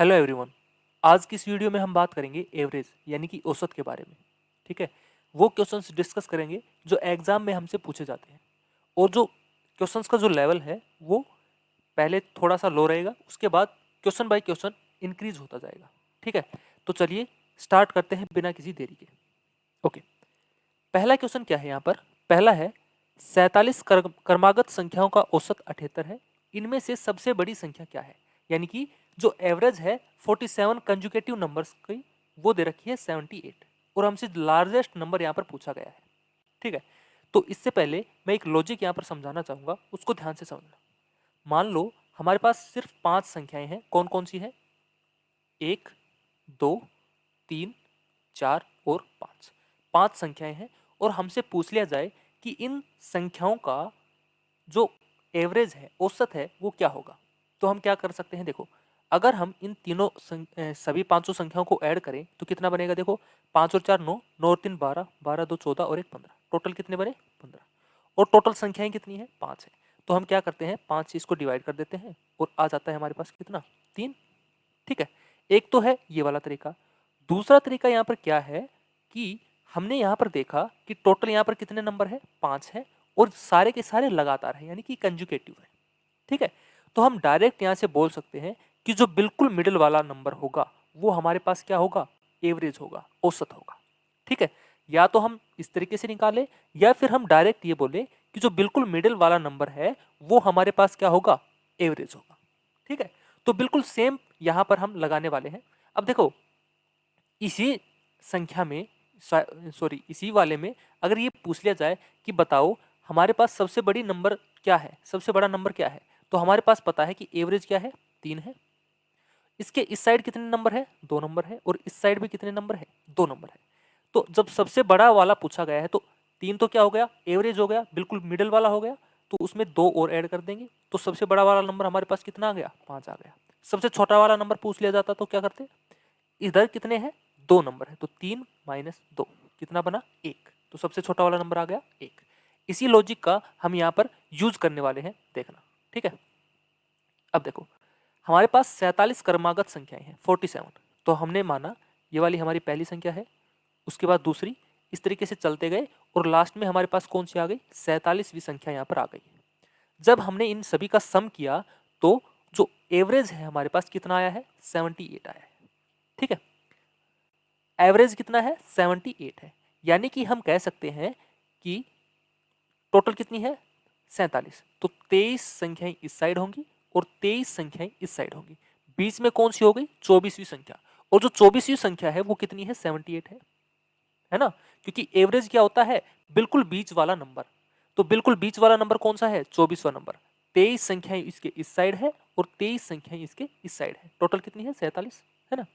Hello everyone. आज की इस वीडियो में हम बात करेंगे एवरेज यानी कि औसत के बारे में। ठीक है, वो क्वेश्चंस डिस्कस करेंगे जो एग्जाम में हमसे पूछे जाते हैं और जो क्वेश्चंस का जो लेवल है वो पहले थोड़ा सा लो रहेगा, उसके बाद क्वेश्चन बाय क्वेश्चन इंक्रीज होता जाएगा। ठीक है, तो चलिए स्टार्ट करते हैं बिना किसी देरी के। ओके, पहला क्वेश्चन क्या है यहाँ पर? पहला है 47 क्रमागत संख्याओं का औसत 78 है, इनमें से सबसे बड़ी संख्या क्या है? यानी कि जो एवरेज है 47 कंजुकेटिव नंबर्स की वो दे रखी है 78 और हमसे लार्जेस्ट नंबर यहाँ पर पूछा गया है। ठीक है, तो इससे पहले मैं एक लॉजिक यहाँ पर समझाना चाहूंगा, उसको ध्यान से समझना। मान लो हमारे पास सिर्फ 5 संख्याएं हैं। कौन कौन सी है? 1, 2, 3, 4 और 5। 5 संख्याएं हैं और हमसे पूछ लिया जाए कि इन संख्याओं का जो एवरेज है, औसत है, वो क्या होगा। तो हम क्या कर सकते हैं? देखो, अगर हम इन तीनों सभी पांचों संख्याओं को ऐड करें तो कितना बनेगा? देखो, 5 और 4 9, 9 और 3 12, 12 2 14 और 1 15। टोटल कितने बने? 15। और टोटल संख्याएं कितनी है? 5 है। तो हम क्या करते हैं? 5 से इसको डिवाइड कर देते हैं और आ जाता है हमारे पास कितना? 3। ठीक है, एक तो है ये वाला तरीका। दूसरा तरीका यहाँ पर क्या है कि हमने यहाँ पर देखा कि टोटल यहाँ पर कितने नंबर है? 5 है और सारे के सारे लगातार है यानी कि कंजुकेटिव है। ठीक है, तो हम डायरेक्ट यहाँ से बोल सकते हैं कि जो बिल्कुल मिडिल वाला नंबर होगा वो हमारे पास क्या होगा? एवरेज होगा, औसत होगा। ठीक है, या तो हम इस तरीके से निकालें या फिर हम डायरेक्ट ये बोले कि जो बिल्कुल मिडिल वाला नंबर है वो हमारे पास क्या होगा? एवरेज होगा। ठीक है, तो बिल्कुल सेम यहां पर हम लगाने वाले हैं। अब देखो, इसी संख्या में सॉरी इसी वाले में अगर ये पूछ लिया जाए कि बताओ हमारे पास सबसे बड़ी नंबर क्या है, सबसे बड़ा नंबर क्या है, तो हमारे पास पता है कि एवरेज क्या है? 3 है। इसके इस साइड कितने नंबर है? 2 नंबर है। और इस साइड भी कितने नंबर है? 2 नंबर है। तो जब सबसे बड़ा वाला पूछा गया है तो 3 तो क्या हो गया? एवरेज हो गया, बिल्कुल मिडिल वाला हो गया। तो उसमें 2 और ऐड कर देंगे तो सबसे बड़ा वाला नंबर हमारे पास कितना आ गया? 5 आ गया। सबसे छोटा वाला नंबर पूछ लिया जाता तो क्या करते? इधर कितने हैं? 2 नंबर है, तो 3 माइनस 2 कितना बना? 1। तो सबसे छोटा वाला नंबर आ गया 1। इसी लॉजिक का हम यहाँ पर यूज करने वाले हैं, देखना। ठीक है, अब देखो हमारे पास 47 क्रमागत संख्याएं हैं, 47। तो हमने माना ये वाली हमारी पहली संख्या है, उसके बाद दूसरी, इस तरीके से चलते गए और लास्ट में हमारे पास कौन सी आ गई? 47वीं संख्या यहाँ पर आ गई। जब हमने इन सभी का सम किया तो जो एवरेज है हमारे पास कितना आया है? 78 आया है। ठीक है, एवरेज कितना है? 78 है। यानी कि हम कह सकते हैं कि टोटल कितनी है? 47। तो 23 संख्याएं इस साइड होंगी और 23 संख्याएं इस साइड होंगी। बीच में कौन सी हो गई? 24वीं संख्या। और जो 24वीं संख्या है वो कितनी है? 78 है ना? क्योंकि एवरेज क्या होता है? बिल्कुल बीच वाला नंबर। तो बिल्कुल बीच वाला नंबर कौन सा है? 24वां नंबर। 23 संख्याएं इसके इस साइड है और 23 संख्याएं इसके इस साइड है। टोटल कितनी है? 47, है ना?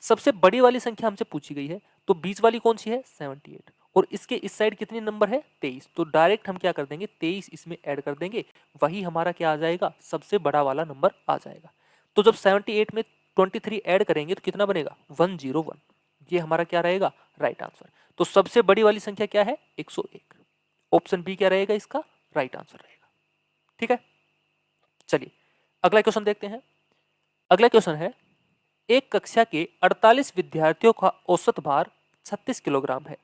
सबसे बड़ी वाली संख्या हमसे पूछी गई है तो बीच वाली कौन सी है? 78। और इसके इस साइड कितने नंबर है? 23। तो डायरेक्ट हम क्या कर देंगे? 23 इसमें ऐड कर देंगे, वही हमारा क्या आ जाएगा? सबसे बड़ा वाला नंबर आ जाएगा। तो जब 78 में 23 ऐड करेंगे तो कितना बनेगा? 101। ये हमारा क्या रहेगा? Right answer. तो सबसे बड़ी वाली संख्या क्या है? 101। ऑप्शन बी क्या रहेगा इसका? राइट आंसर रहेगा। ठीक है, चलिए अगला क्वेश्चन देखते हैं। अगला क्वेश्चन है, एक कक्षा के 48 विद्यार्थियों का औसत भार 36 किलोग्राम है।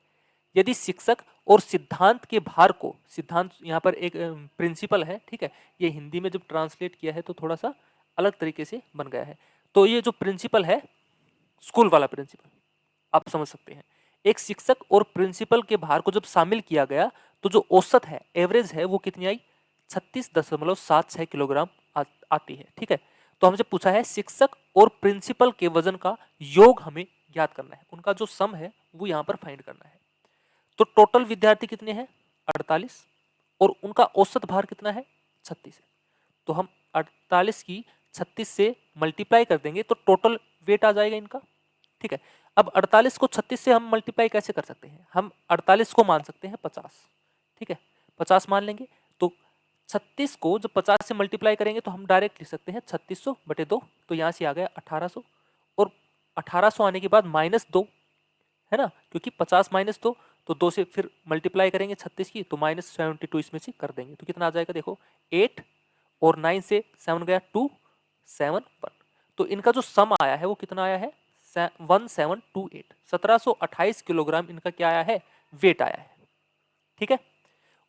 यदि शिक्षक और सिद्धांत के भार को, सिद्धांत यहाँ पर एक प्रिंसिपल है, ठीक है, ये हिंदी में जब ट्रांसलेट किया है तो थोड़ा सा अलग तरीके से बन गया है। तो ये जो प्रिंसिपल है, स्कूल वाला प्रिंसिपल, आप समझ सकते हैं। एक शिक्षक और प्रिंसिपल के भार को जब शामिल किया गया तो जो औसत है, एवरेज है, वो कितनी आई? 36.76 किलोग्राम आती है। ठीक है, तो हमसे पूछा है शिक्षक और प्रिंसिपल के वजन का योग हमें ज्ञात करना है, उनका जो सम है वो यहाँ पर फाइंड करना है। तो टोटल विद्यार्थी कितने हैं? 48 और उनका औसत भार कितना है? 36 है। तो हम 48 की 36 से मल्टीप्लाई कर देंगे तो टोटल वेट आ जाएगा इनका। ठीक है, अब 48 को 36 से हम मल्टीप्लाई कैसे कर सकते हैं? हम 48 को मान सकते हैं 50। ठीक है, 50 मान लेंगे तो 36 को जब 50 से मल्टीप्लाई करेंगे तो हम डायरेक्ट लिख सकते हैं 3600/2। तो यहाँ से आ गया 1800 और 1800 आने के बाद -2, है ना? क्योंकि 50 -2 तो 2 से फिर मल्टीप्लाई करेंगे 36 की तो -72 इसमें से कर देंगे तो कितना आ जाएगा? देखो 8 और 9 से 7 गया 2, 7 1। तो इनका जो सम आया है वो कितना आया है 1728, 1728 किलोग्राम इनका क्या आया है, वेट आया है। ठीक है,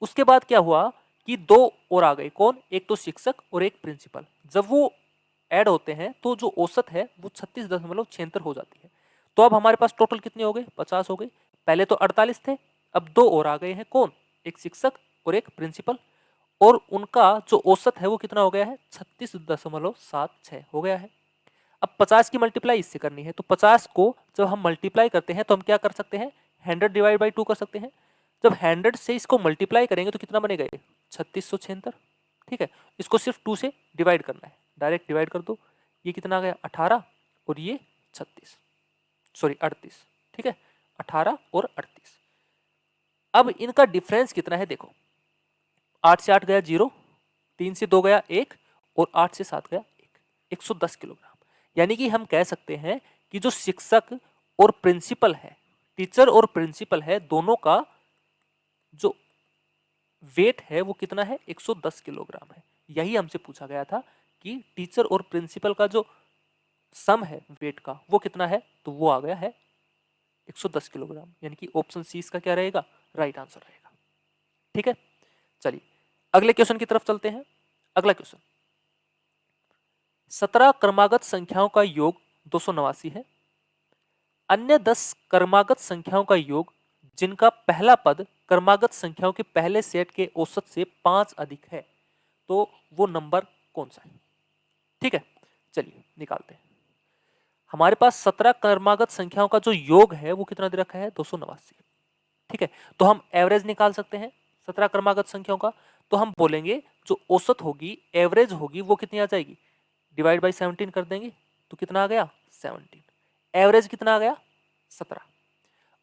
उसके बाद क्या हुआ कि दो और आ गए, कौन, एक तो शिक्षक और एक प्रिंसिपल। जब वो ऐड होते हैं तो जो औसत है वो 36.76 हो जाती है। तो अब हमारे पास टोटल कितने हो गए, 50 हो गए। पहले तो 48 थे, अब दो और आ गए हैं, कौन, एक शिक्षक और एक प्रिंसिपल, और उनका जो औसत है वो कितना हो गया है 36.76 हो गया है। अब 50 की मल्टीप्लाई इससे करनी है, तो 50 को जब हम मल्टीप्लाई करते हैं तो हम क्या कर सकते हैं, 100 डिवाइड बाई 2 कर सकते हैं। जब 100 से इसको मल्टीप्लाई करेंगे तो कितना बनेगा ये 3676। ठीक है, इसको सिर्फ 2 से डिवाइड करना है, डायरेक्ट डिवाइड कर दो। ये कितना आ गया 18 और ये 36, सॉरी 38। ठीक है, 18 और 38। अब इनका डिफरेंस कितना है देखो, 8 से 8 गया 0, 3 से 2 गया 1 और 8 से 7 गया 1, 110 किलोग्राम। यानी कि हम कह सकते हैं कि जो शिक्षक और प्रिंसिपल है, टीचर और प्रिंसिपल है, दोनों का जो वेट है वो कितना है 110 किलोग्राम है। यही हमसे पूछा गया था कि टीचर और प्रिंसिपल का जो सम है वेट का वो कितना है, तो वो आ गया है 110 किलोग्राम। यानी कि ऑप्शन सी इसका क्या रहेगा, राइट आंसर रहेगा। ठीक है, चलिए अगले क्वेश्चन की तरफ चलते हैं। अगला क्वेश्चन, 17 क्रमागत संख्याओं का योग 289 है। अन्य 10 क्रमागत संख्याओं का योग जिनका पहला पद क्रमागत संख्याओं के पहले सेट के औसत से 5 अधिक है, तो वो नंबर कौन सा है। ठीक है, चलिए निकालते हैं। हमारे पास 17 क्रमागत संख्याओं का जो योग है वो कितना दे रखा है 289। ठीक है, तो हम एवरेज निकाल सकते हैं 17 क्रमागत संख्याओं का। तो हम बोलेंगे जो औसत होगी, एवरेज होगी, वो कितनी आ जाएगी, डिवाइड बाई 17 कर देंगे तो कितना आ गया 17। एवरेज कितना आ गया 17।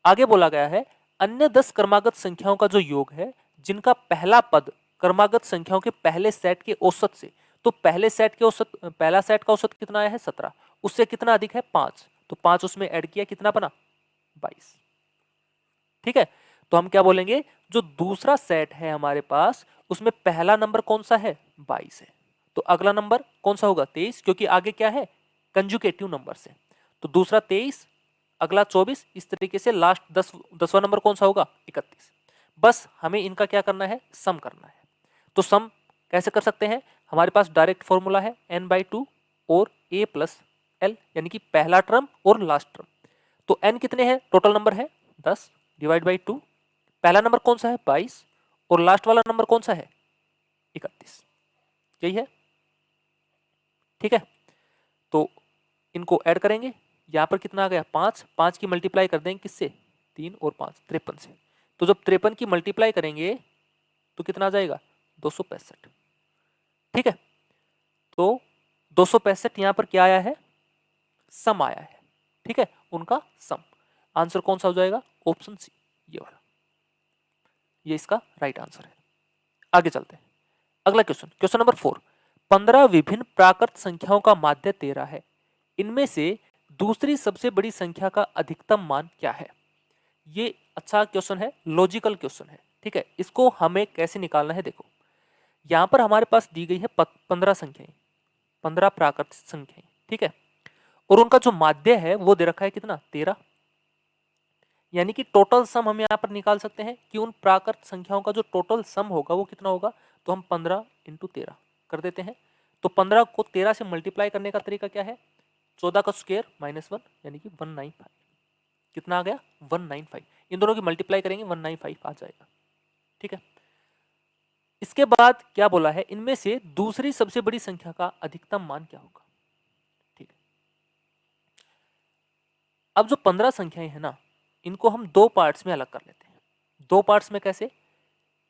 आगे बोला गया है अन्य 10 क्रमागत संख्याओं का जो योग है जिनका पहला पद क्रमागत संख्याओं के पहले सेट के औसत से, तो पहले सेट के औसत, पहला सेट का औसत कितना आया है 17, उससे कितना अधिक है 5, तो 5 उसमें ऐड किया, कितना बना 22। ठीक है, तो हम क्या बोलेंगे, जो दूसरा सेट है हमारे पास उसमें पहला नंबर कौन सा है 22 है, तो अगला नंबर कौन सा होगा 23, क्योंकि आगे क्या है कंजुकेटिव नंबर से, तो दूसरा 23, अगला 24, इस तरीके से लास्ट 10वां नंबर कौन सा होगा 31। बस हमें इनका क्या करना है, सम करना है। तो सम कैसे कर सकते हैं, हमारे पास डायरेक्ट फॉर्मूला है n/2 और a प्लस एल, यानी कि पहला टर्म और लास्ट टर्म। तो n कितने हैं, टोटल नंबर है 10, डिवाइड बाई 2, पहला नंबर कौन सा है 22 और लास्ट वाला नंबर कौन सा है 31, यही है। ठीक है, तो इनको ऐड करेंगे, यहां पर कितना आ गया 5, 5 की मल्टीप्लाई कर देंगे किससे 3 और 5 53 से, तो जब 53 की मल्टीप्लाई करेंगे तो कितना आ जाएगा 265। ठीक है, तो 265 यहां पर क्या आया है, सम आया है। ठीक है, उनका सम, आंसर कौन सा हो जाएगा, ऑप्शन सी, ये वाला, ये इसका राइट आंसर है। आगे चलते हैं, अगला क्वेश्चन, क्वेश्चन नंबर 4, 15 विभिन्न प्राकृत संख्याओं का माध्य 13 है, इनमें से दूसरी सबसे बड़ी संख्या का अधिकतम मान क्या है। ये अच्छा क्वेश्चन है, लॉजिकल क्वेश्चन है। ठीक है, इसको हमें कैसे निकालना है, देखो यहां पर हमारे पास दी गई है 15 संख्याएं, 15 प्राकृत संख्याएं। ठीक है, और उनका जो माध्य है वो दे रखा है कितना 13, यानी कि टोटल सम हम यहाँ पर निकाल सकते हैं कि उन प्राकृत संख्याओं का जो टोटल सम होगा वो कितना होगा, तो हम 15 × 13 कर देते हैं। तो 15 को 13 से मल्टीप्लाई करने का तरीका क्या है, 14 का स्क्वायर -1, यानी कि 195, कितना आ गया 195, इन दोनों की मल्टीप्लाई करेंगे 195 आ जाएगा। ठीक है, इसके बाद क्या बोला है, इनमें से दूसरी सबसे बड़ी संख्या का अधिकतम मान क्या होगा। ठीक है, अब जो 15 संख्याएं हैं ना, इनको हम दो पार्ट्स में अलग कर लेते हैं। दो पार्ट्स में कैसे,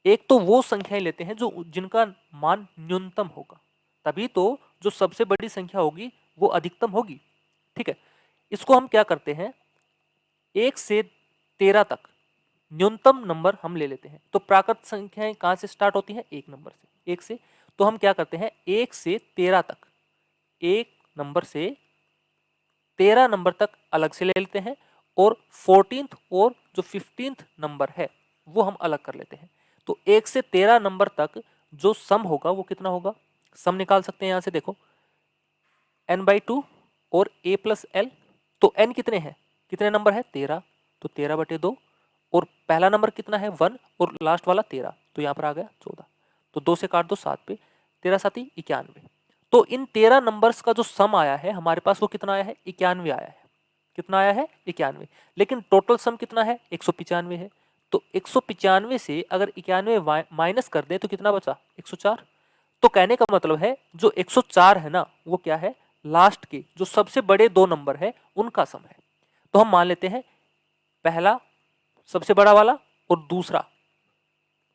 एक तो वो संख्याएं लेते हैं जो जिनका मान न्यूनतम होगा, तभी तो जो सबसे बड़ी संख्या होगी वो अधिकतम होगी। ठीक है, इसको हम क्या करते हैं, 1 से 13 तक न्यूनतम नंबर हम ले लेते हैं। तो प्राकृत संख्याएं कहां से स्टार्ट होती हैं, एक नंबर से, 1 से, तो हम क्या करते हैं 1 से 13 तक, एक नंबर से 13 नंबर तक अलग से ले लेते हैं, और 14th और जो 15th नंबर है वो हम अलग कर लेते हैं। तो 1 से 13 नंबर तक जो सम होगा वो कितना होगा, सम निकाल सकते हैं यहां से, देखो n/2 और a प्लस एल, तो n कितने हैं, कितने नंबर है 13, तो 13/2, और पहला नंबर कितना है 1 और लास्ट वाला 13, तो यहाँ पर आ गया 14, तो 2 से काट दो 7 पे, 13 7 91। तो इन 13 नंबर्स का जो सम आया है हमारे पास वो कितना आया है 91 आया है, कितना आया है 91, लेकिन टोटल सम कितना है 195 है। तो 195 से अगर 91 माइनस कर दे तो कितना बचा 104। तो कहने का मतलब है जो 104 है ना वो क्या है, लास्ट के जो सबसे बड़े दो नंबर है उनका सम है। तो हम मान लेते हैं पहला सबसे बड़ा वाला और दूसरा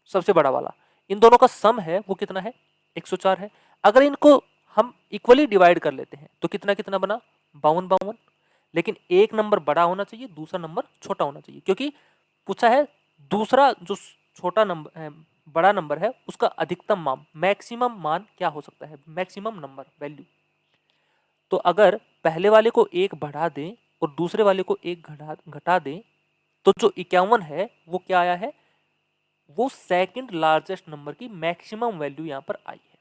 सबसे बड़ा वाला, इन दोनों का सम है वो कितना है 104 है। अगर इनको हम इक्वली डिवाइड कर लेते हैं तो कितना कितना बना 52 52, लेकिन एक नंबर बड़ा होना चाहिए दूसरा नंबर छोटा होना चाहिए, क्योंकि पूछा है दूसरा जो छोटा नंबर है बड़ा नंबर है उसका अधिकतम मान मैक्सिमम मान क्या हो सकता है, मैक्सिमम नंबर वैल्यू। तो अगर पहले वाले को एक बढ़ा दें और दूसरे वाले को एक घटा दें तो जो 51 है वो क्या आया है, वो सेकंड लार्जेस्ट नंबर की मैक्सिमम वैल्यू यहां पर आई है।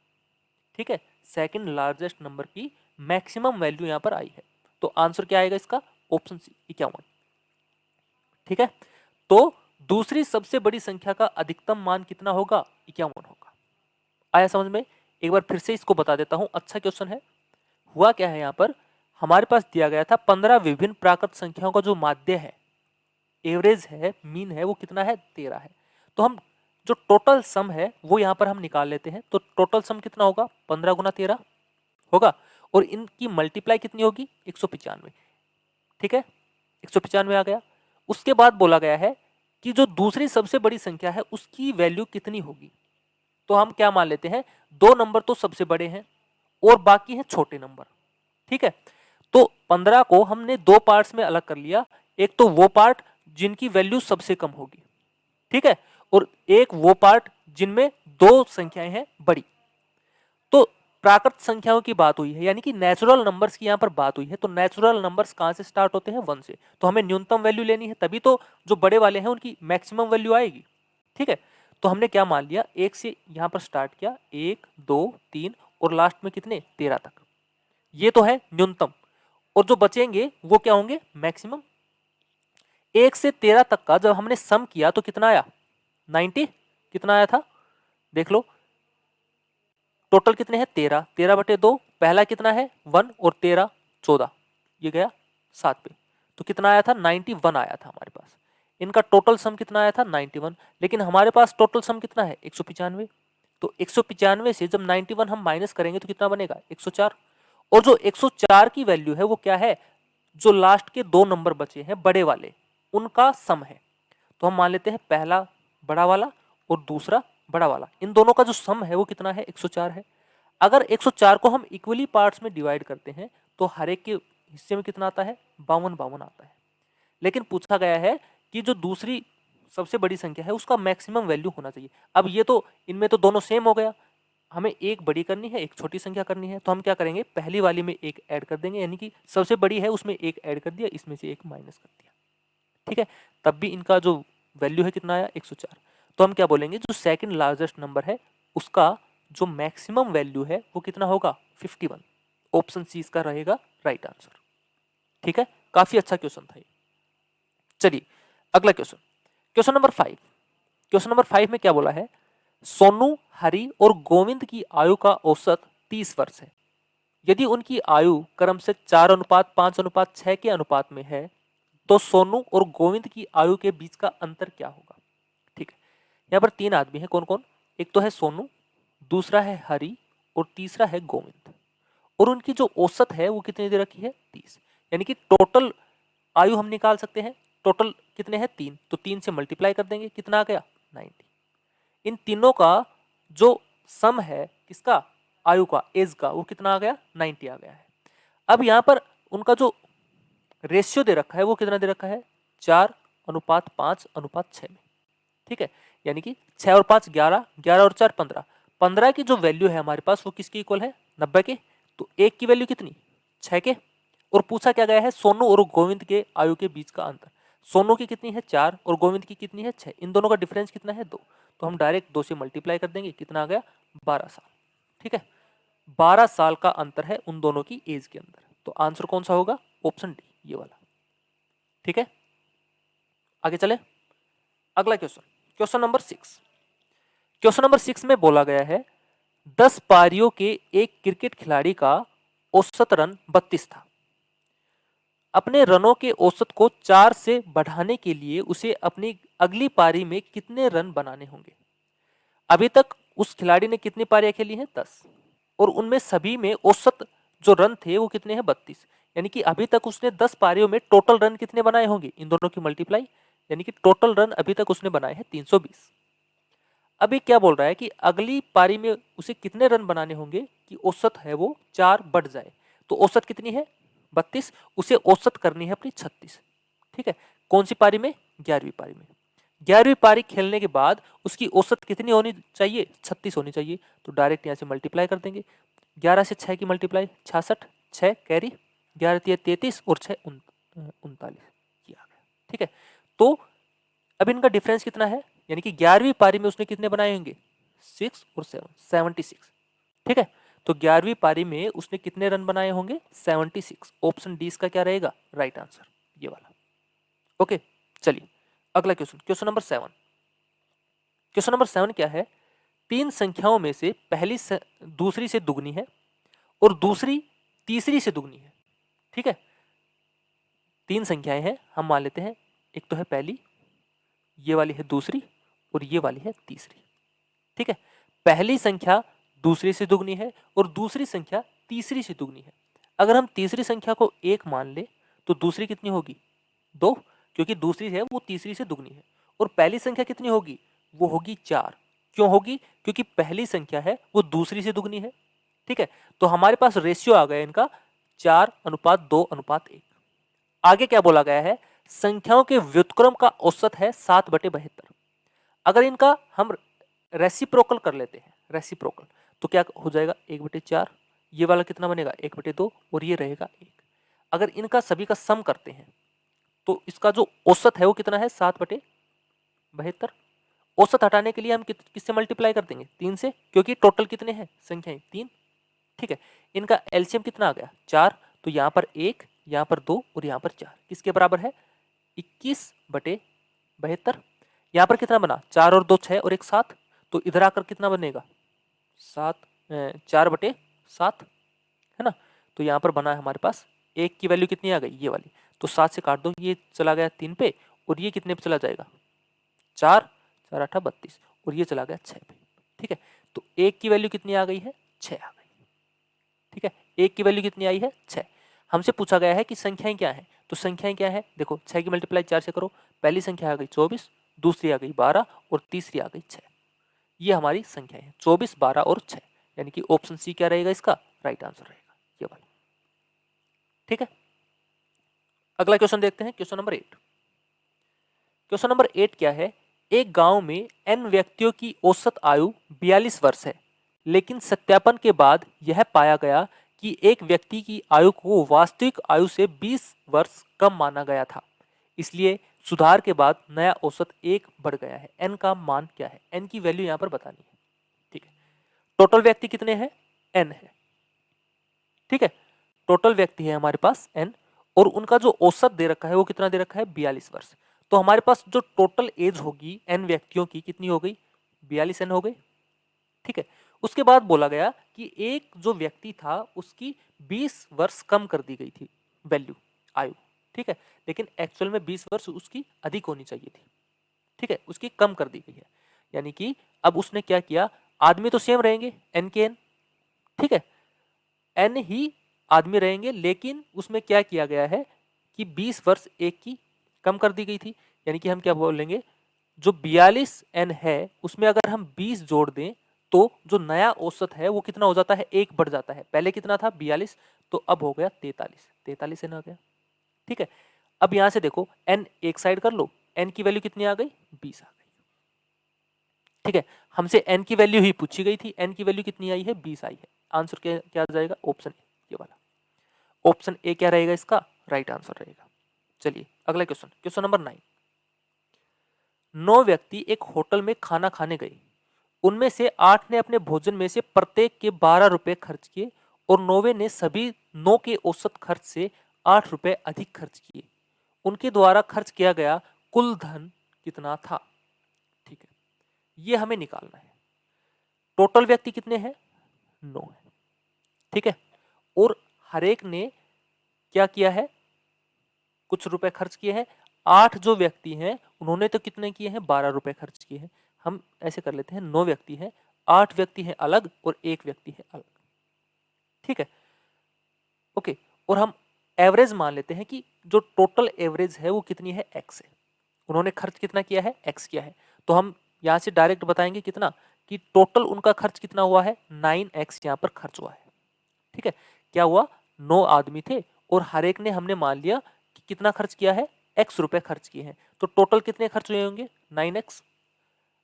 ठीक है, सेकंड लार्जेस्ट नंबर की मैक्सिमम वैल्यू यहां पर आई है। तो आंसर क्या आएगा इसका, ऑप्शन सी 51। ठीक है, तो दूसरी सबसे बड़ी संख्या का अधिकतम मान कितना होगा 51 होगा। आया समझ में, एक बार फिर से इसको बता देता हूं, अच्छा क्वेश्चन है। हुआ क्या है, यहां पर हमारे पास दिया गया था 15 विभिन्न प्राकृत संख्याओं का जो माध्य है, एवरेज है, मीन है, वो कितना है 13 है। तो हम जो टोटल सम है वो यहां पर हम निकाल लेते हैं। तो टोटल सम कितना होगा 15 गुना 13 होगा, और इनकी मल्टीप्लाई कितनी होगी 195। ठीक है, 195 आ गया। उसके बाद बोला गया है कि जो दूसरी सबसे बड़ी संख्या है उसकी वैल्यू कितनी होगी। तो हम क्या मान लेते हैं, दो नंबर तो सबसे बड़े हैं और बाकी हैं छोटे नंबर। ठीक है, तो 15 को हमने दो पार्ट्स में अलग कर लिया, एक तो वो पार्ट जिनकी वैल्यू सबसे कम होगी, ठीक है, और एक वो पार्ट जिनमें दो संख्याएं हैं बड़ी। तो प्राकृत संख्याओं की बात हुई है, यानी कि नेचुरल नंबर्स की यहां पर बात हुई है। तो नेचुरल नंबर्स कहां से स्टार्ट होते हैं 1 से, तो हमें न्यूनतम वैल्यू लेनी है, तभी तो जो बड़े वाले हैं उनकी मैक्सिमम वैल्यू आएगी। ठीक है, तो हमने क्या मान लिया, एक से यहां पर स्टार्ट किया, 1 2 3 और लास्ट में कितने 13 तक, ये तो है न्यूनतम, और जो बचेंगे वो क्या होंगे मैक्सिमम। 1 से 13 तक का जब हमने सम किया तो कितना आया 90, कितना आया था देख लो, टोटल कितने हैं 13, 13/2, पहला कितना है 1 और 13 14, ये गया 7 पे, तो कितना आया था 91 आया था हमारे पास। इनका टोटल सम कितना आया था 91, लेकिन हमारे पास टोटल सम कितना है 195। तो 195 से जब 91 हम माइनस करेंगे तो कितना बनेगा 104, और जो 104 की वैल्यू है वो क्या है, जो लास्ट के दो नंबर बचे हैं बड़े वाले उनका सम है। तो हम मान लेते हैं पहला बड़ा वाला और दूसरा बड़ा वाला, इन दोनों का जो सम है वो कितना है 104 है। अगर 104 को हम इक्वली पार्ट्स में डिवाइड करते हैं तो हर एक के हिस्से में कितना आता है 52 52 आता है। लेकिन पूछा गया है कि जो दूसरी सबसे बड़ी संख्या है उसका मैक्सिमम वैल्यू होना चाहिए। अब ये तो इनमें तो दोनों सेम हो गया, हमें एक बड़ी करनी है एक छोटी संख्या करनी है, तो हम क्या करेंगे पहली वाली में एक ऐड कर देंगे, यानी कि सबसे बड़ी है उसमें एक ऐड कर दिया, इसमें से एक माइनस कर दिया। ठीक है, तब भी इनका जो वैल्यू है कितना आया 104। तो हम क्या बोलेंगे, जो सेकंड लार्जेस्ट नंबर है उसका जो मैक्सिमम वैल्यू है वो कितना होगा 51। ऑप्शन सी इसका रहेगा राइट आंसर। ठीक है, काफी अच्छा क्वेश्चन था ये। चलिए अगला question, question number 5। Question number 5 में क्या बोला है, सोनू, हरि और गोविंद की आयु का औसत 30 वर्ष है। यदि उनकी आयु क्रम से 4:5:6 के अनुपात में है तो सोनू और गोविंद की आयु के बीच का अंतर क्या होगा। ठीक है, यहाँ पर तीन आदमी है, कौन कौन, एक तो है सोनू, दूसरा है हरि और तीसरा है गोविंद, और उनकी जो औसत है वो कितनी दे रखी है 30, यानी कि टोटल आयु हम निकाल सकते हैं। टोटल कितने हैं 3, तो 3 से मल्टीप्लाई कर देंगे, कितना आ गया 90। इन तीनों का जो सम है किसका आयु का एज का वो कितना आ गया 90 आ गया है। अब यहाँ पर उनका जो रेशियो दे रखा है वो कितना दे रखा है 4:5:6 में। ठीक है, यानी कि 6 और 5 11, 11 और 4 15, 15 की जो वैल्यू है हमारे पास वो किसकी इक्वल है 90 के। तो एक की वैल्यू कितनी 6 के, और पूछा क्या गया है सोनू और गोविंद के आयु के बीच का अंतर। सोनू की कितनी है 4 और गोविंद की कितनी है 6, इन दोनों का डिफरेंस कितना है 2, तो हम डायरेक्ट 2 से मल्टीप्लाई कर देंगे, कितना आ गया 12 साल। ठीक है, 12 साल का अंतर है उन दोनों की एज के अंदर। तो आंसर कौन सा होगा? ऑप्शन डी, ये वाला। ठीक है, आगे चले। अगला question, question number 6। Question number 6 में बोला गया है 10 पारियों के एक क्रिकेट खिलाड़ी का औसत रन 32 था। अपने रनों के औसत को 4 से बढ़ाने के लिए उसे अपनी अगली पारी में कितने रन बनाने होंगे? अभी तक उस खिलाड़ी ने कितनी पारियां खेली हैं? 10, और उनमें सभी में औसत जो रन थे वो कितने हैं? 32। यानी कि अभी तक उसने 10 पारियों में टोटल रन कितने बनाए होंगे? इन दोनों की मल्टीप्लाई, यानी कि टोटल रन अभी तक उसने बनाए हैं 320। अभी क्या बोल रहा है कि अगली पारी में उसे कितने रन बनाने होंगे कि औसत है वो 4 बढ़ जाए। तो औसत कितनी है? 32, उसे औसत करनी है अपनी 36। ठीक है, कौन सी पारी में? 11वीं पारी में। 11वीं पारी खेलने के बाद उसकी औसत कितनी होनी चाहिए? 36 होनी चाहिए। तो डायरेक्ट यहाँ से मल्टीप्लाई कर देंगे। 11 से 6 की मल्टीप्लाई 66, 6 कैरी, 11 तिया 33 और 6 39, ये आ गया। ठीक है, तो अब इनका डिफरेंस कितना है? यानी कि 11वीं पारी में उसने कितने बनाए होंगे? 6 और 7, 76। ठीक है, तो 11वीं पारी में उसने कितने रन बनाए होंगे? 76। ऑप्शन डी इसका क्या रहेगा? राइट आंसर, ये वाला। ओके, चलिए अगला question, question number 7। Question number 7 क्या है? तीन संख्याओं में से पहली दूसरी से दुगनी है और दूसरी तीसरी से दुगनी है। ठीक है, तीन संख्याएं हैं, हम मान लेते हैं एक तो है पहली, ये वाली है दूसरी, और ये वाली है तीसरी। ठीक है, पहली संख्या दूसरी से दुगनी है और दूसरी संख्या तीसरी से दुगनी है। अगर हम तीसरी संख्या को 1 मान ले तो दूसरी कितनी होगी? 2, क्योंकि दूसरी है वो तीसरी से दुगनी है। और पहली संख्या कितनी होगी? वो होगी 4। क्यों होगी? क्योंकि पहली संख्या है वो दूसरी से दुगनी है। ठीक है, तो हमारे पास रेशियो आ गया इनका 4:2:1। आगे क्या बोला गया है? संख्याओं के व्युत्क्रम का औसत है 7/72। अगर इनका हम रेसिप्रोकल कर लेते हैं, रेसिप्रोकल, तो क्या हो जाएगा? 1/4। ये वाला कितना बनेगा? 1/2, और ये रहेगा 1। अगर इनका सभी का सम करते हैं तो इसका जो औसत है वो कितना है? 7/72। औसत हटाने के लिए हम किससे मल्टीप्लाई कर देंगे? 3 से, क्योंकि टोटल कितने हैं संख्याएं? 3। ठीक है, इनका एलसीएम कितना आ गया? 4। तो यहाँ पर 1, यहाँ पर 2 और यहाँ पर 4 किसके बराबर है? 21/72। यहाँ पर कितना बना? 4 और 2 6 और 1 7। तो इधर आकर कितना बनेगा? 4/7, है ना। तो यहाँ पर बना है हमारे पास 1 की वैल्यू कितनी आ गई? ये वाली। तो 7 से काट दो, ये चला गया 3 पे, और ये कितने पे चला जाएगा? 4, 4 8 32, और ये चला गया 6 पे। ठीक है, तो 1 की वैल्यू कितनी आ गई है? 6 आ गई। ठीक है, 1 की वैल्यू कितनी आई है? 6। हमसे पूछा गया है कि संख्याएं क्या हैं, तो संख्याएं क्या है? देखो 6 की मल्टीप्लाई 4 से करो, पहली संख्या आ गई 24, दूसरी आ गई 12 और तीसरी आ गई 6। ये हमारी संख्या है 24, 12 और 6, यानी कि ऑप्शन सी क्या रहेगा इसका? राइट आंसर रहेगा, ये वाला। ठीक है, अगला क्वेश्चन देखते हैं, क्वेश्चन नंबर 8। क्वेश्चन नंबर 8 क्या है? एक गांव में n व्यक्तियों की औसत आयु 42 वर्ष है, लेकिन सत्यापन के बाद यह पाया गया कि एक व्यक्ति की आयु को वास्तविक आयु से 20 वर्ष कम माना गया था। इसलिए सुधार के बाद नया औसत 1 बढ़ गया है। n का मान क्या है? n की वैल्यू यहां पर बतानी है। ठीक है, टोटल व्यक्ति कितने हैं? n है। ठीक है, टोटल व्यक्ति है हमारे पास n, और उनका जो औसत दे रखा है वो कितना दे रखा है? 42 वर्ष। तो हमारे पास जो टोटल एज होगी n व्यक्तियों की कितनी हो गई? 42 n हो गई। ठीक है, उसके बाद बोला गया कि एक जो व्यक्ति था उसकी 20 वर्ष कम कर दी गई थी वैल्यू, आयु। ठीक है, लेकिन एक्चुअल में 20 वर्ष उसकी अधिक होनी चाहिए थी। ठीक है, उसकी कम कर दी गई है। यानी कि अब उसने क्या किया? आदमी तो सेम रहेंगे, n के n। ठीक है, n ही आदमी रहेंगे, लेकिन उसमें क्या किया गया है कि 20 वर्ष एक की कम कर दी गई थी। यानी कि हम क्या बोलेंगे? जो 42 n है उसमें अगर हम 20 जोड़ दें तो जो नया औसत है वो कितना हो जाता है? 1 बढ़ जाता है। पहले कितना था? 42, तो अब हो गया 43 n आ गया। ठीक है, अब यहां से देखो n एक साइड कर लो, n की वैल्यू कितनी आ गई? 20 आ गई। ठीक है, हमसे n की वैल्यू ही पूछी गई थी, n की वैल्यू कितनी आई है? 20 आई है। आंसर क्या आ जाएगा? ऑप्शन ए, ये वाला। ऑप्शन ए क्या रहेगा इसका? राइट आंसर रहेगा। चलिए अगला क्वेश्चन, क्वेश्चन नंबर 9। 9 व्यक्ति एक होटल में खाना खाने गए। उनमें से 8 ने अपने भोजन में से प्रत्येक के 12 रुपए खर्च किए और 9वें ने सभी 9 के औसत खर्च से 8 रुपए अधिक खर्च किए। उनके द्वारा खर्च किया गया कुल धन कितना था? ठीक है, ये हमें निकालना है। टोटल व्यक्ति कितने हैं? 9 है। ठीक है, और हर एक ने क्या किया है? कुछ रुपए खर्च किए हैं। 8 जो व्यक्ति हैं उन्होंने तो कितने किए हैं? 12 रुपए खर्च किए हैं। हम ऐसे कर लेते हैं, 9 व्यक्ति हैं, 8 व्यक्ति हैं अलग और 1 व्यक्ति है अलग। ठीक है, ओके। और हम एवरेज मान लेते हैं कि जो टोटल एवरेज है वो कितनी है? x है। उन्होंने खर्च कितना किया है? x किया है। तो हम यहां से डायरेक्ट बताएंगे कितना, कि टोटल उनका खर्च कितना हुआ है? 9x यहां पर खर्च हुआ है। ठीक है, क्या हुआ? 9 आदमी थे और हर एक ने हमने मान लिया कि कितना खर्च किया है? x रुपए खर्च किए हैं। तो टोटल कितने खर्च हुए होंगे? 9x।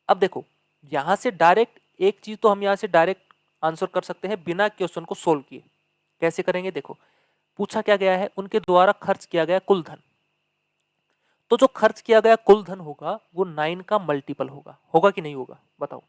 अब देखो, यहां से डायरेक्ट एक चीज तो हम यहां से डायरेक्ट आंसर कर सकते हैं बिना क्वेश्चन को सोल्व किए। कैसे करेंगे? देखो, पूछा क्या गया है? उनके द्वारा खर्च किया गया कुल धन। तो जो खर्च किया गया कुल धन होगा वो 9 का मल्टीपल होगा। होगा कि नहीं होगा? बताओ।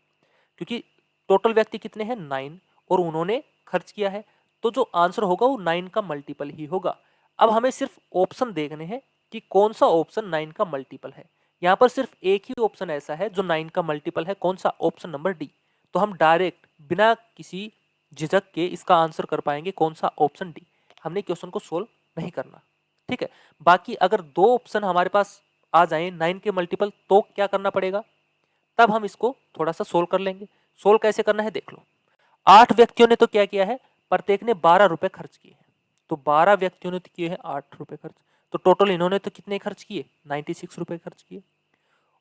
क्योंकि टोटल व्यक्ति कितने हैं? 9, और उन्होंने खर्च किया है, तो जो आंसर होगा वो 9 का मल्टीपल ही होगा। अब हमें सिर्फ ऑप्शन देखने हैं कि कौन सा ऑप्शन 9 का मल्टीपल है। यहां पर सिर्फ एक ही ऑप्शन ऐसा है जो 9 का मल्टीपल है। कौन सा? Option number D. तो हम डायरेक्ट बिना किसी झिझक के इसका आंसर कर पाएंगे। कौन सा? Option D. हमने क्वेश्चन को सोल्व नहीं करना। ठीक है, बाकी अगर दो ऑप्शन हमारे पास आ जाए 9 के मल्टीपल, तो क्या करना पड़ेगा? तब हम इसको थोड़ा सा सोल्व कर लेंगे। सोल्व कैसे करना है देख लो। 8 व्यक्तियों ने तो क्या किया है? प्रत्येक ने 12 रुपए खर्च किए हैं। तो 12 व्यक्तियों ने तो किए हैं 8 रुपए खर्च। तो टोटल इन्होंने तो कितने खर्च किए? 96 रुपए खर्च किए।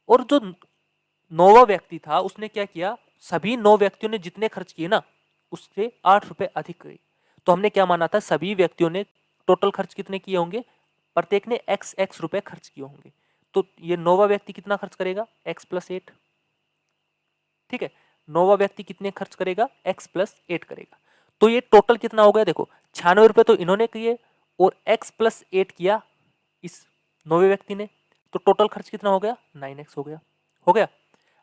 और जो 9वां व्यक्ति था उसने क्या किया? सभी 9 व्यक्तियों ने जितने खर्च किए ना, उससे 8 रुपए अधिक करे। तो हमने क्या माना था? सभी व्यक्तियों ने टोटल खर्च कितने किए होंगे? प्रत्येक ने x रुपए खर्च किए होंगे। तो ये 9वां व्यक्ति कितना खर्च करेगा? x plus 8। ठीक है, 9वां व्यक्ति कितने खर्च करेगा? x प्लस 8 करेगा। तो ये टोटल कितना हो गया? देखो, 96 रुपए तो इन्होंने किए और x प्लस 8 किया इस 9वें व्यक्ति ने। तो टोटल खर्च कितना हो गया? 9x हो गया। हो गया।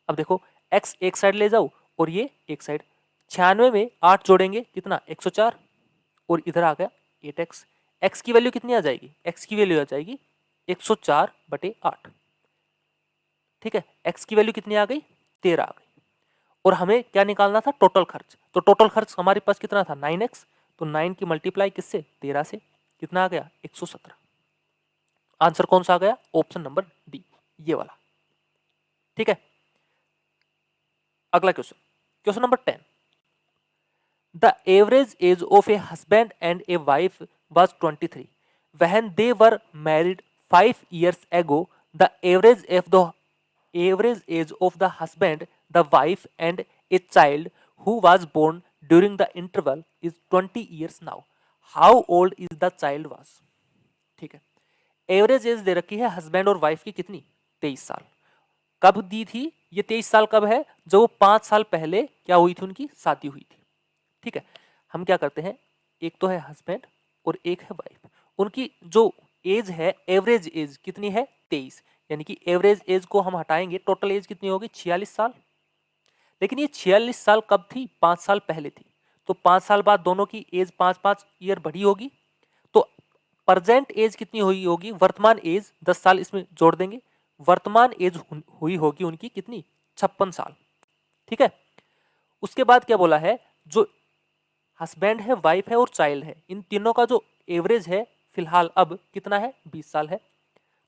अब देखो, x एक साइड ले जाओ और ये एक साइड। 96 में 8 जोड़ेंगे कितना? 104। और इधर आ गया 8x। x की वैल्यू कितनी आ जाएगी? x की वैल्यू आ जाएगी 104/8। ठीक है, x की वैल्यू कितनी आ गई? 13 आ गई। और हमें क्या निकालना था? टोटल खर्च। तो टोटल खर्च हमारे पास कितना था? 9x। तो 9 की मल्टीप्लाई किससे? 13 से। कितना आ गया? 117। आंसर कौन सा आ गया? ऑप्शन नंबर डी, ये वाला। ठीक है, अगला question, question number 10। The average age of a husband and a wife was 23 when they were married 5 years ago. The average age of the husband, the wife and a child who was born during the interval is 20 years now. How old is the child was? ठीक है, average as they रखी है husband और wife की कितनी? 23 साल। कब दी थी? ये 23 साल कब है? जो 5 साल पहले क्या हुई थी? उनकी शादी हुई थी। ठीक है, हम क्या करते हैं, एक तो है हस्बैंड और एक है वाइफ। उनकी जो एज है, एवरेज एज कितनी है? 23। यानी कि एवरेज एज को हम हटाएंगे, टोटल एज कितनी होगी? 46 साल। लेकिन ये 46 साल कब थी? 5 साल पहले थी। तो 5 साल बाद दोनों की एज 5-5 ईयर बढ़ी होगी। तो प्रेजेंट एज कितनी हुई होगी? वर्तमान एज 10 साल इसमें जोड़ देंगे। वर्तमान एज हुई होगी उनकी कितनी? 56 साल। ठीक है, उसके बाद क्या बोला है? जो हस्बैंड है, वाइफ है और चाइल्ड है, इन तीनों का जो एवरेज है फिलहाल अब कितना है? 20 साल है।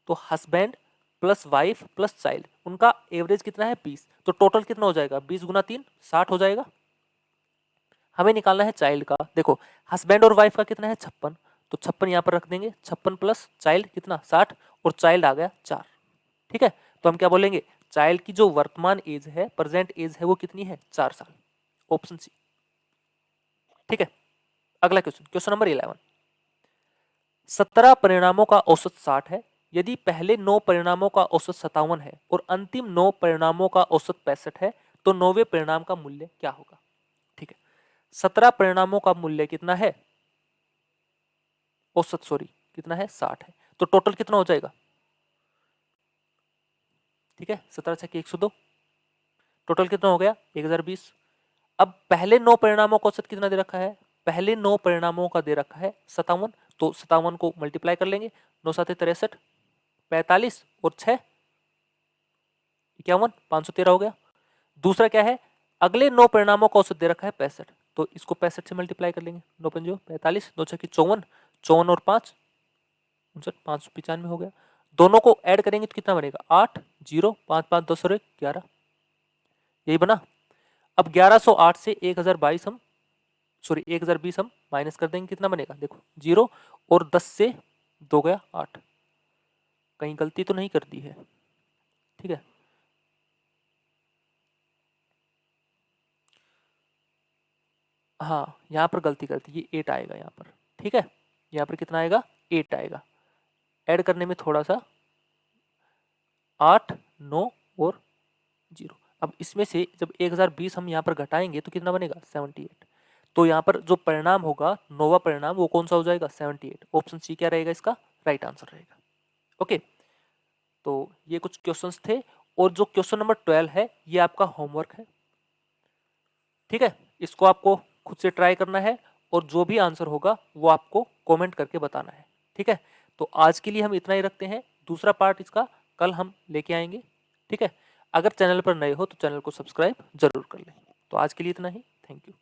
तो husband plus wife plus child, उनका एवरेज कितना है? 20। तो टोटल कितना हो जाएगा? 20 गुना 3 60 हो जाएगा। हमें निकालना है चाइल्ड का। देखो, हस्बैंड और वाइफ का कितना है? 56। तो 56 यहां पर रख देंगे। 56 प्लस चाइल्ड कितना? 60। और चाइल्ड आ गया 4। ठीक है, तो हम क्या बोलेंगे? चाइल्ड की जो वर्तमान एज है, प्रेजेंट एज है, वो कितनी है? 4 साल। Option C. ठीक है, अगला क्वेश्चन, क्वेश्चन नंबर 11। 17 परिणामों का औसत 60 है। यदि पहले 9 परिणामों का औसत 57 है और अंतिम 9 परिणामों का औसत 65 है, तो 9वें परिणाम का मूल्य क्या होगा? ठीक है, 17 परिणामों का मूल्य कितना है? औसत सॉरी कितना है? 60 है। तो टोटल कितना हो जाएगा? ठीक है, 17 छक्के 102। टोटल कितना हो गया? 1020। अब पहले 9 परिणामों का औसत कितना दे रखा है? पहले 9 परिणामों का दे रखा है 57, तो 57 को मल्टीप्लाई कर लेंगे, 9 7 63, 45 और 6 51, 513 हो गया। दूसरा क्या है, अगले 9 परिणामों का औसत दे रखा है 65, तो इसको 65 से मल्टीप्लाई कर लेंगे, 9 पंजो 45, 2 छक्के 54, 54 और 5 59, 595 हो गया। दोनों को ऐड करेंगे तो कितना बनेगा, 8 0 5 5 10 और 1 11, यही बना। अब 1108 से 1022 हम 1020 हम माइनस कर देंगे, कितना बनेगा, देखो 0 और 10 से 2 गया 8, कहीं गलती तो नहीं कर दी है, ठीक है। हाँ, यहाँ पर गलती कर दी, ये 8 आएगा यहाँ पर, ठीक है। यहाँ पर कितना आएगा, 8 आएगा। ऐड करने में थोड़ा सा 8 9 और 0। अब इसमें से जब 1020 हम यहाँ पर घटाएंगे तो कितना बनेगा, 78। तो यहाँ पर जो परिणाम होगा, नौवां परिणाम, वो कौन सा हो जाएगा, 78। ऑप्शन सी क्या रहेगा इसका राइट आंसर रहेगा। ओके, तो ये कुछ क्वेश्चंस थे, और जो क्वेश्चन नंबर 12 है ये आपका होमवर्क है, ठीक है। इसको आपको खुद से ट्राई करना है, और जो भी आंसर होगा वो आपको कमेंट करके बताना है, ठीक है। तो आज के लिए हम इतना ही रखते हैं, दूसरा पार्ट इसका कल हम लेके आएंगे, ठीक है। अगर चैनल पर नए हो तो चैनल को सब्सक्राइब जरूर कर लें। तो आज के लिए इतना ही, थैंक यू।